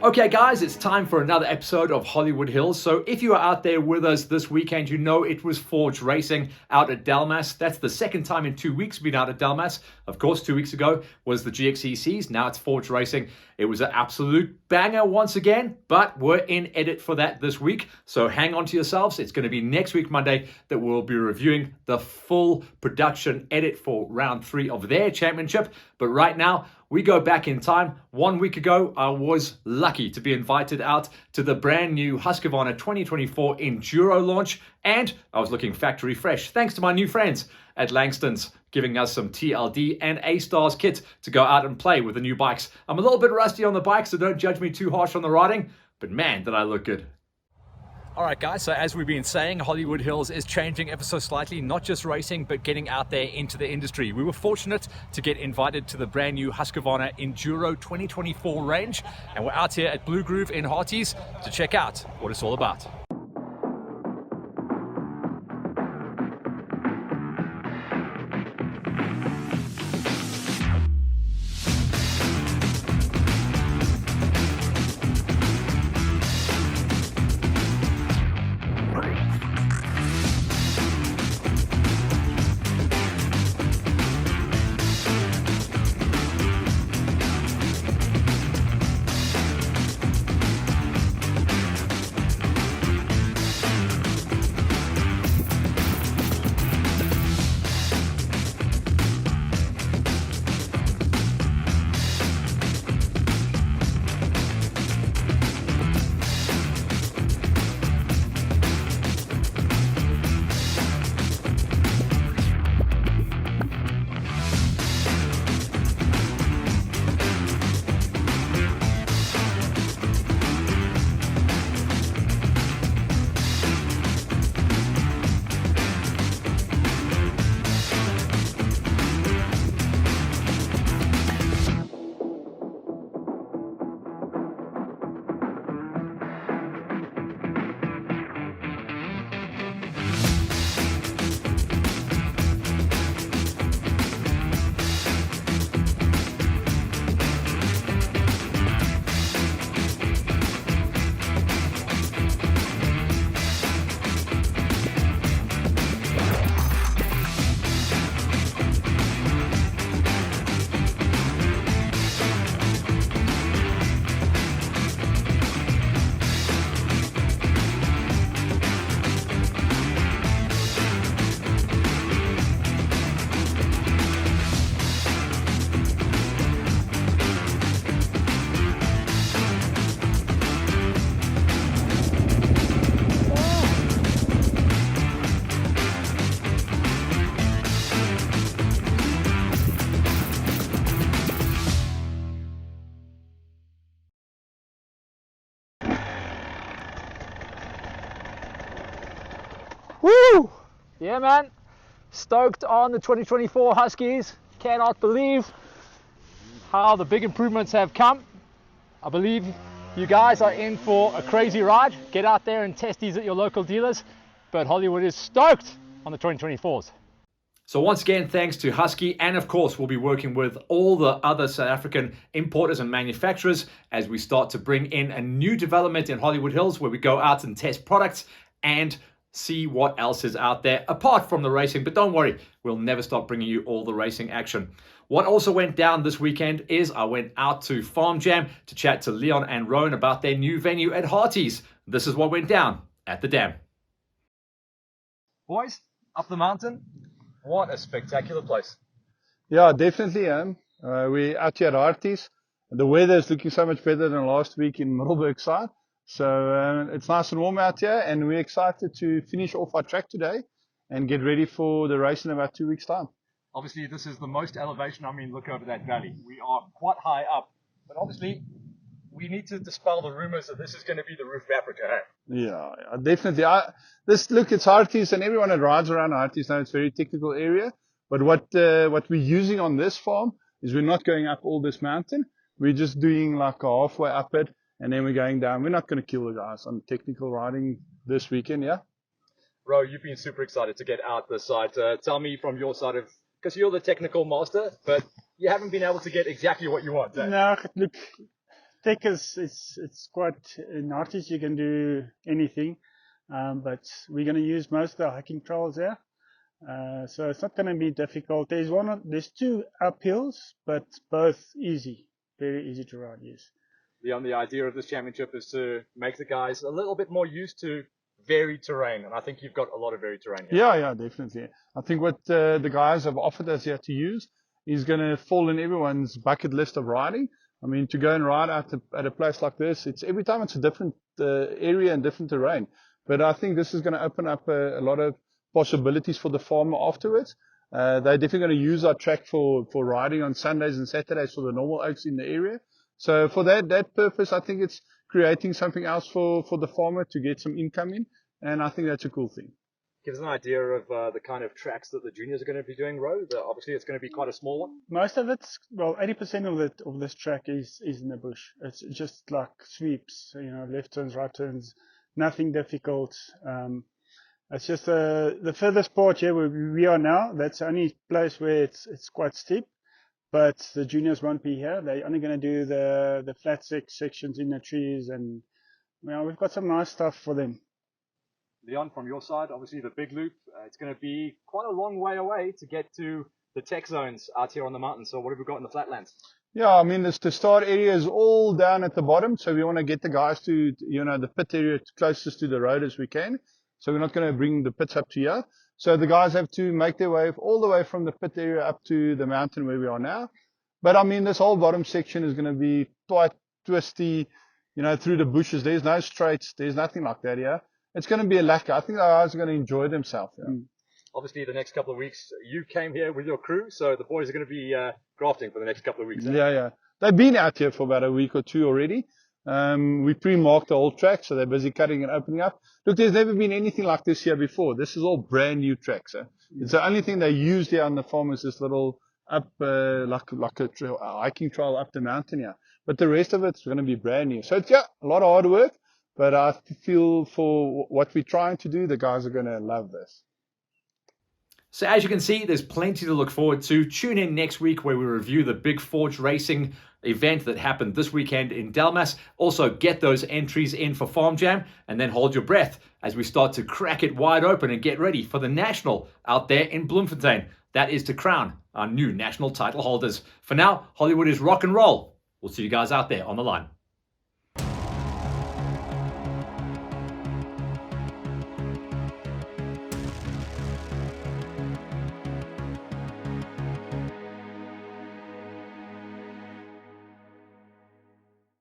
Okay guys, it's time for another episode of Hollywood Hills. So if you are out there with us this weekend, you know it was Forge Racing out at Delmas. That's the second time in 2 weeks we've been out at Delmas. Of course, 2 weeks ago was the GXECs. Now it's Forge Racing. It was an absolute banger once again, but we're in edit for that this week. So hang on to yourselves. It's going to be next week, Monday, that we'll be reviewing the full production edit for round 3 of their championship. But right now, we go back in time. 1 week ago, I was lucky to be invited out to the brand new Husqvarna 2024 Enduro launch, and I was looking factory fresh thanks to my new friends at Langston's, giving us some TLD and A-Stars kit to go out and play with the new bikes. I'm a little bit rusty on the bike, so don't judge me too harsh on the riding, but man, did I look good. All right, guys, so as we've been saying, Hollywood Hills is changing ever so slightly, not just racing, but getting out there into the industry. We were fortunate to get invited to the brand new Husqvarna Enduro 2024 range, and we're out here at Blue Groove in Hearties to check out what it's all about. Woo! Yeah, man. Stoked on the 2024 Huskies. Cannot believe how the big improvements have come. I believe you guys are in for a crazy ride. Get out there and test these at your local dealers. But Hollywood is stoked on the 2024s. So once again, thanks to Husky, and of course we'll be working with all the other South African importers and manufacturers as we start to bring in a new development in Hollywood Hills where we go out and test products and see what else is out there apart from the racing. But don't worry, we'll never stop bringing you all the racing action. What also went down this weekend is I went out to Farm Jam to chat to Leon and Rowan about their new venue at Hearties. This is what went down at the dam. Boys, up the mountain. What a spectacular place. Yeah, definitely. We're out here at Hearties. The weather is looking so much better than last week in Middelburg side. So it's nice and warm out here, and we're excited to finish off our track today and get ready for the race in about 2 weeks' time. Obviously, this is the most elevation. I mean, look over that valley. We are quite high up, but obviously, we need to dispel the rumors that this is going to be the roof of Africa. Hey? Yeah, definitely. Look, it's Hearties, and everyone that rides around Hearties knows it's a very technical area. But what we're using on this farm is we're not going up all this mountain. We're just doing like a halfway up it, and then we're going down. We're not going to kill the guys on technical riding this weekend, yeah? Ro, you've been super excited to get out this side. Tell me from your side of, because you're the technical master, but you haven't been able to get exactly what you want. Eh? No, look, thick as it's quite in artists you can do anything, but we're going to use most of the hiking trails here, so it's not going to be difficult. There's two uphills, but both easy, very easy to ride. Yes. The idea of this championship is to make the guys a little bit more used to varied terrain, and I think you've got a lot of varied terrain here. Yeah, definitely. I think what the guys have offered us here to use is going to fall in everyone's bucket list of riding. I mean, to go and ride at a place like this, it's every time it's a different area and different terrain. But I think this is going to open up a lot of possibilities for the farmer afterwards. They're definitely going to use our track for riding on Sundays and Saturdays for the normal oaks in the area. So for that purpose, I think it's creating something else for the farmer to get some income in. And I think that's a cool thing. Give us an idea of the kind of tracks that the juniors are going to be doing, Ro. Obviously, it's going to be quite a small one. Most of it's, 80% of this track is in the bush. It's just like sweeps, left turns, right turns, nothing difficult. It's just the furthest part here where we are now. That's the only place where it's quite steep. But the juniors won't be here. They're only going to do the flat sections in the trees, and we've got some nice stuff for them. Leon, from your side, obviously the big loop, it's going to be quite a long way away to get to the tech zones out here on the mountain. So what have we got in the flatlands? Yeah, I mean, the start area is all down at the bottom. So we want to get the guys to, the pit area closest to the road as we can. So we're not going to bring the pits up to here. So the guys have to make their way all the way from the pit area up to the mountain where we are now. But I mean, this whole bottom section is going to be quite twisty, through the bushes. There's no straights. There's nothing like that here. It's going to be a lacquer. I think the guys are going to enjoy themselves. Yeah. Obviously, the next couple of weeks, you came here with your crew, so the boys are going to be grafting for the next couple of weeks. Yeah. They've been out here for about a week or two already. We pre-marked the whole track, so they're busy cutting and opening up. Look, there's never been anything like this here before. This is all brand new tracks. It's the only thing they used here on the farm is this little up, like a hiking trail up the mountain here. But the rest of it's going to be brand new. So it's, a lot of hard work, but I feel for what we're trying to do, the guys are going to love this. So as you can see, there's plenty to look forward to. Tune in next week where we review the big Forge Racing event that happened this weekend in Delmas. Also get those entries in for Farm Jam, and then hold your breath as we start to crack it wide open and get ready for the National out there in Bloemfontein. That is to crown our new national title holders. For now, Hollywood is rock and roll. We'll see you guys out there on the line.